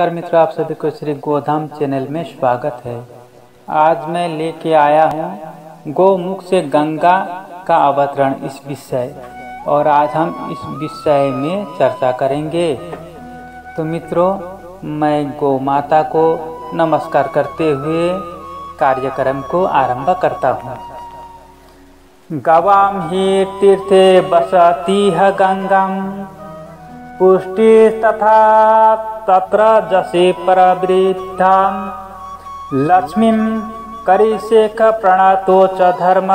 नमस्कार मित्रों, आप सभी को श्री गोधाम चैनल में स्वागत है। आज मैं लेके आया हूँ गौमुख से गंगा का अवतरण इस विषय, और आज हम इस विषय में चर्चा करेंगे। तो मित्रों, मैं गौ माता को नमस्कार करते हुए कार्यक्रम को आरंभ करता हूँ। गवाम ही तीर्थे बसती है गंगम पुष्टि तथा तत्र जसे परवृद्धां लक्ष्मीं करिषेख प्रणतो च धर्म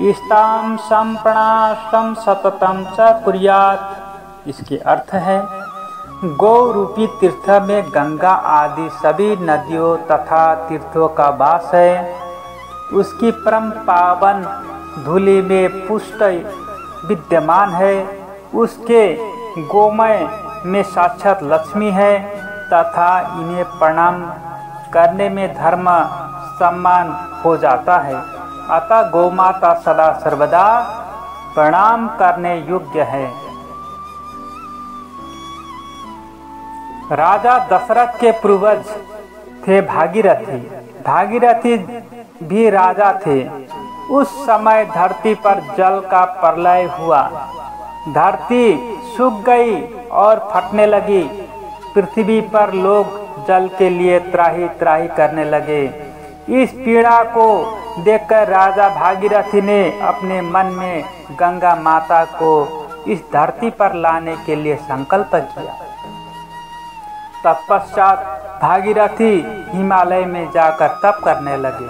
इष्टां संप्रणाष्टं सततं च कुर्यात्। इसके अर्थ है, गौ रूपी तीर्थ में गंगा आदि सभी नदियों तथा तीर्थों का वास है। उसकी परम पावन धूलि में पुष्ट विद्यमान है। उसके गोमय में साक्षात लक्ष्मी है तथा इन्हें प्रणाम करने में धर्म सम्मान हो जाता है। अतः गौमाता सदा सर्वदा प्रणाम करने योग्य है। राजा दशरथ के पूर्वज थे भागीरथी। भागीरथी भी राजा थे। उस समय धरती पर जल का प्रलय हुआ। धरती सूख गई और फटने लगी। पृथ्वी पर लोग जल के लिए त्राही त्राही करने लगे। इस पीड़ा को देखकर राजा भागीरथी ने अपने मन में गंगा माता को इस धरती पर लाने के लिए संकल्प किया। तत्पश्चात भागीरथी हिमालय में जाकर तप करने लगे।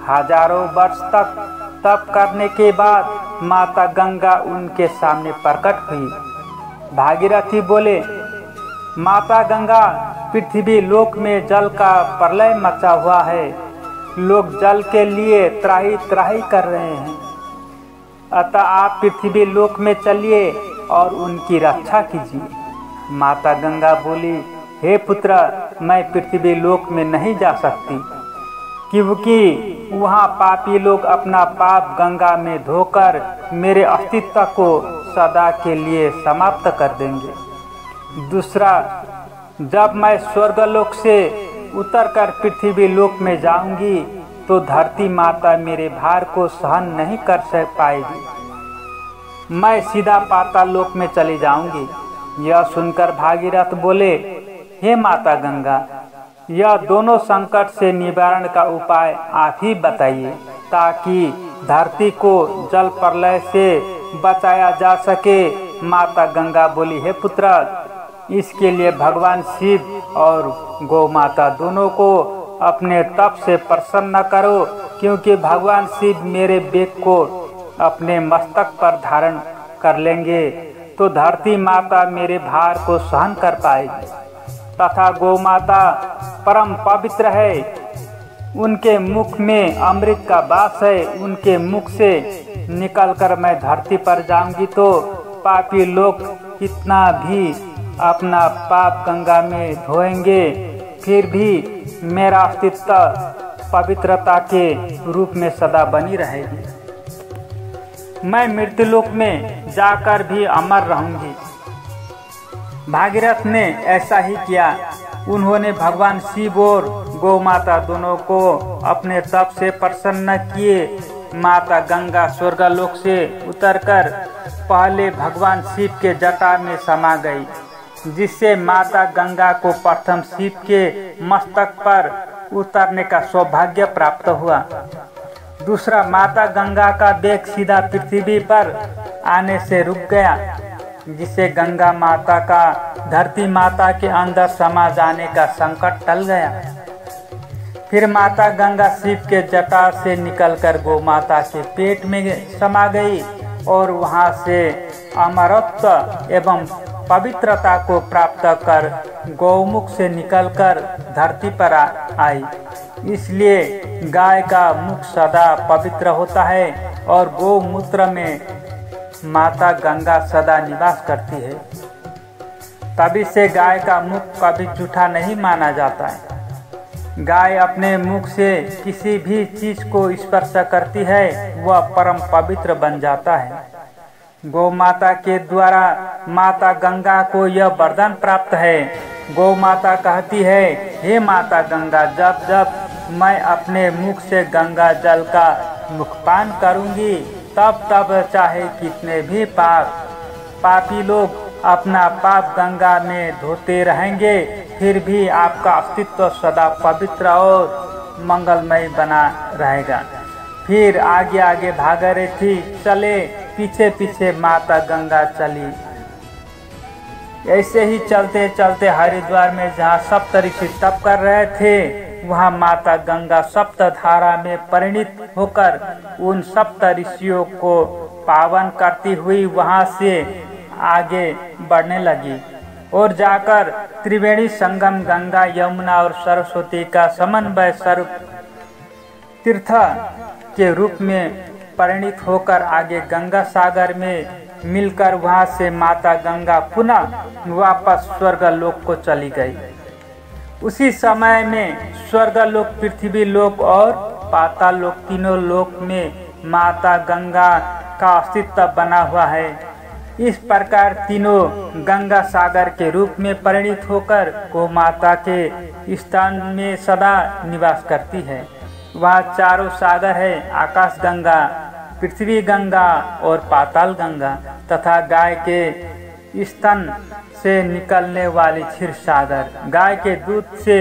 हजारों वर्ष तक तप करने के बाद माता गंगा उनके सामने प्रकट हुई। भागीरथी बोले, माता गंगा, पृथ्वी लोक में जल का प्रलय मचा हुआ है। लोग जल के लिए त्राही त्राही कर रहे हैं। अतः आप पृथ्वी लोक में चलिए और उनकी रक्षा कीजिए। माता गंगा बोली, हे पुत्र, मैं पृथ्वी लोक में नहीं जा सकती, क्योंकि वहाँ पापी लोग अपना पाप गंगा में धोकर मेरे अस्तित्व को सदा के लिए समाप्त कर देंगे। दूसरा, जब मैं स्वर्गलोक से उतरकर पृथ्वी लोक में जाऊंगी तो धरती माता मेरे भार को सहन नहीं कर पाएगी। मैं सीधा पाताल लोक में चली जाऊंगी। यह सुनकर भागीरथ बोले, हे माता गंगा, यह दोनों संकट से निवारण का उपाय आप ही बताइए, ताकि धरती को जल प्रलय से बचाया जा सके। माता गंगा बोली, हे पुत्र, इसके लिए भगवान शिव और गौ माता दोनों को अपने तप से प्रसन्न करो, क्योंकि भगवान शिव मेरे बेग को अपने मस्तक पर धारण कर लेंगे तो धरती माता मेरे भार को सहन कर पाएगी। तथा गौ माता परम पवित्र है। उनके मुख में अमृत का वास है। उनके मुख से निकलकर मैं धरती पर जाऊंगी तो पापी लोग कितना भी अपना पाप गंगा में धोएंगे, फिर भी मेरा अस्तित्व पवित्रता के रूप में सदा बनी रहेगी। मैं मृत्युलोक में जाकर भी अमर रहूंगी। भागीरथ ने ऐसा ही किया। उन्होंने भगवान शिव और गौ माता दोनों को अपने तप से प्रसन्न किए। माता गंगा स्वर्गलोक से उतरकर पहले भगवान शिव के जटा में समा गई, जिससे माता गंगा को प्रथम शिव के मस्तक पर उतरने का सौभाग्य प्राप्त हुआ। दूसरा, माता गंगा का वेग सीधा पृथ्वी पर आने से रुक गया, जिससे गंगा माता का धरती माता के अंदर समा जाने का संकट टल गया। फिर माता गंगा शिव के जटा से निकलकर गौ माता के पेट में समा गई और वहां से अमरत्व एवं पवित्रता को प्राप्त कर गौमुख से निकलकर धरती पर आई। इसलिए गाय का मुख सदा पवित्र होता है और गौमूत्र में माता गंगा सदा निवास करती है। तभी से गाय का मुख कभी जूठा नहीं माना जाता है। गाय अपने मुख से किसी भी चीज को स्पर्श करती है, वह परम पवित्र बन जाता है। गौ माता के द्वारा माता गंगा को यह वरदान प्राप्त है गौ माता कहती है, हे माता गंगा, जब जब मैं अपने मुख से गंगा जल का मुखपान करूंगी तब तब चाहे कितने भी पापी लोग अपना पाप गंगा में धोते रहेंगे, फिर भी आपका अस्तित्व सदा पवित्र और मंगलमय बना रहेगा। फिर आगे आगे भागीरथी चले, पीछे पीछे माता गंगा चली। ऐसे ही चलते चलते हरिद्वार में जहाँ सप्तऋषि तप कर रहे थे, वहाँ माता गंगा सप्तधारा में परिणित होकर उन सप्तऋषियों को पावन करती हुई वहाँ से आगे बढ़ने लगी और जाकर त्रिवेणी संगम गंगा, यमुना और सरस्वती का समन्वय स्वरूप तीर्थ के रूप में परिणित होकर आगे गंगा सागर में मिलकर वहां से माता गंगा पुनः वापस स्वर्गलोक को चली गई। उसी समय में स्वर्गलोक, पृथ्वी लोक और पाताल लोक, तीनों लोक में माता गंगा का अस्तित्व बना हुआ है। इस प्रकार तीनों गंगा सागर के रूप में परिणित होकर गौ माता के स्थान में सदा निवास करती है। वह चारों सागर है, आकाश गंगा, पृथ्वी गंगा और पाताल गंगा तथा गाय के स्तन से निकलने वाली क्षीर सागर। गाय के दूध से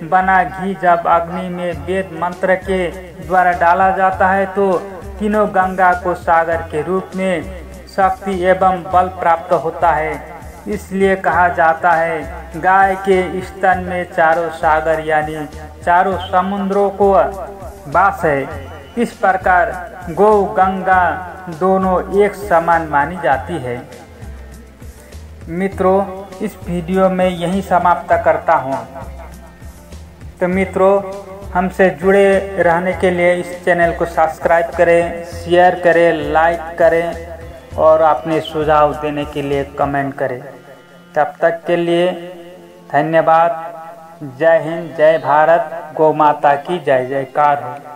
बना घी जब अग्नि में वेद मंत्र के द्वारा डाला जाता है तो तीनों गंगा को सागर के रूप में शक्ति एवं बल प्राप्त होता है। इसलिए कहा जाता है, गाय के स्तन में चारों सागर यानी चारों समुद्रों को वास है। इस प्रकार गौ गंगा दोनों एक समान मानी जाती है। मित्रों, इस वीडियो में यही समाप्त करता हूँ। तो मित्रों, हमसे जुड़े रहने के लिए इस चैनल को सब्सक्राइब करें, शेयर करें, लाइक करें और अपने सुझाव देने के लिए कमेंट करें। तब तक के लिए धन्यवाद। जय हिंद, जय भारत, गौ माता की जय जयकार है।